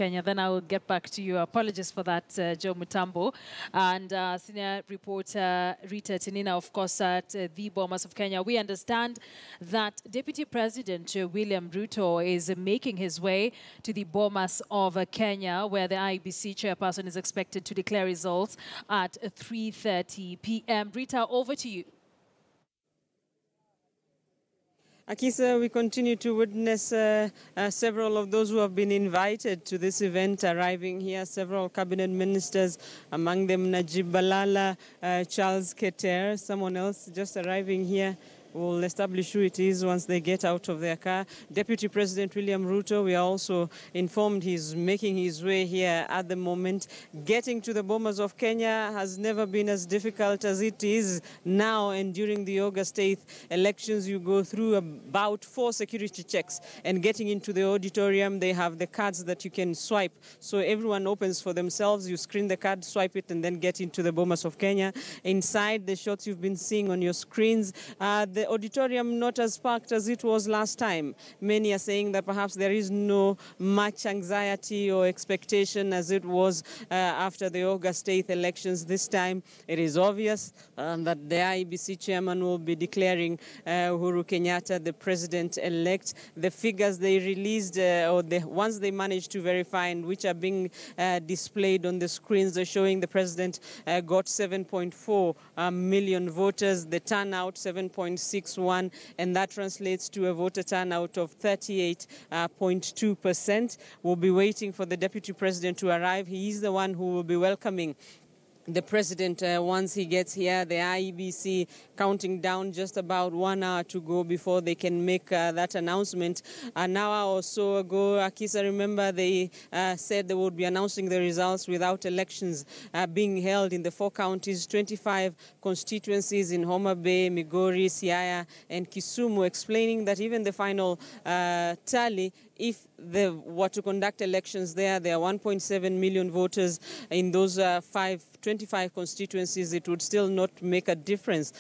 Kenya. Then I will get back to you. Apologies for that, Joe Mutambo. And senior reporter Rita Tinina, of course, at the Bomas of Kenya. We understand that Deputy President William Ruto is making his way to the Bomas of Kenya, where the IEBC chairperson is expected to declare results at 3:30 p.m. Rita, over to you. Akisa, we continue to witness several of those who have been invited to this event arriving here, several cabinet ministers, among them Najib Balala, Charles Keter, someone else just arriving here. We'll establish who it is once they get out of their car. Deputy President William Ruto, we are also informed he's making his way here at the moment. Getting to the Bomas of Kenya has never been as difficult as it is now, and during the August 8th elections, you go through about 4 security checks. And getting into the auditorium, they have the cards that you can swipe. So everyone opens for themselves. You screen the card, swipe it, and then get into the Bomas of Kenya. Inside, the shots you've been seeing on your screens, the auditorium not as packed as it was last time. Many are saying that perhaps there is no much anxiety or expectation as it was after the August 8th elections. This time it is obvious that the IEBC chairman will be declaring Uhuru Kenyatta the president-elect. The figures they released, or the ones they managed to verify and which are being displayed on the screens, are showing the president got 7.4 million voters, the turnout 7.61, and that translates to a voter turnout of 38.2%. We'll be waiting for the deputy president to arrive. He is the one who will be welcoming the president once he gets here. The IEBC counting down just about 1 hour to go before they can make that announcement. An hour or so ago, Akisa, remember they said they would be announcing the results without elections being held in the 4 counties, 25 constituencies in Homa Bay, Migori, Siaya, and Kisumu, explaining that even the final tally, if they were to conduct elections there are 1.7 million voters in those 25 constituencies, it would still not make a difference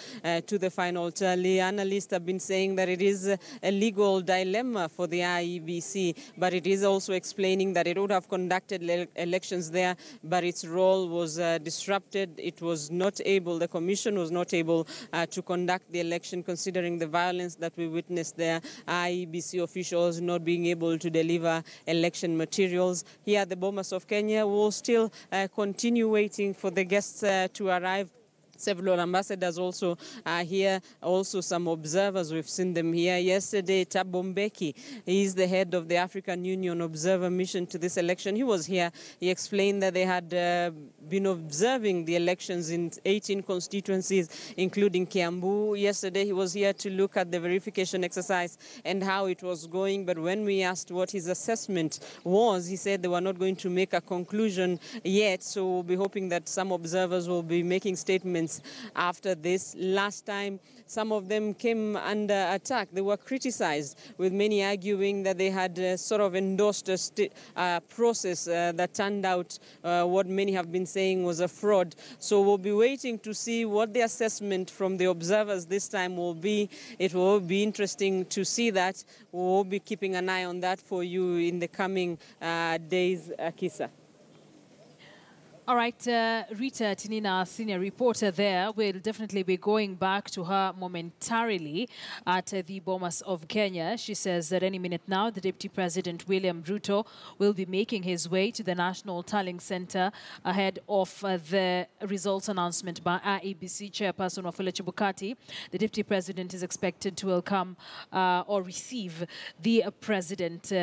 to the final tally. Analysts have been saying that it is a legal dilemma for the IEBC, but it is also explaining that it would have conducted elections there, but its role was disrupted. It was not able, the commission was not able to conduct the election, considering the violence that we witnessed there. IEBC officials not being able to deliver election materials. Here at the Bomas of Kenya, we'll still continue waiting for the guests to arrive. Several ambassadors also are here, also some observers. We've seen them here. Yesterday, Thabo Mbeki, he is the head of the African Union Observer Mission to this election. He was here. He explained that they had been observing the elections in 18 constituencies, including Kiambu. Yesterday, he was here to look at the verification exercise and how it was going. But when we asked what his assessment was, he said they were not going to make a conclusion yet. So we'll be hoping that some observers will be making statements after this. Last time, some of them came under attack. They were criticized, with many arguing that they had sort of endorsed a process that turned out what many have been saying was a fraud. So we'll be waiting to see what the assessment from the observers this time will be. It will be interesting to see that. We'll be keeping an eye on that for you in the coming days, Akisa. All right, Rita Tinina, senior reporter there, will definitely be going back to her momentarily at the Bomas of Kenya. She says that any minute now, the Deputy President William Ruto will be making his way to the National Tallying Center ahead of the results announcement by IEBC Chairperson Wafula Chebukati. The Deputy President is expected to welcome or receive the President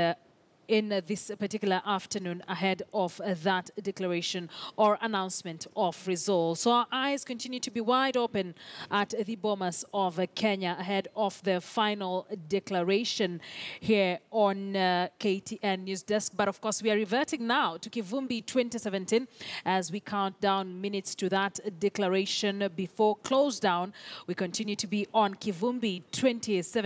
in this particular afternoon ahead of that declaration or announcement of results. So our eyes continue to be wide open at the Bomas of Kenya ahead of the final declaration here on KTN News Desk. But of course, we are reverting now to Kivumbi 2017 as we count down minutes to that declaration before close down. We continue to be on Kivumbi 2017.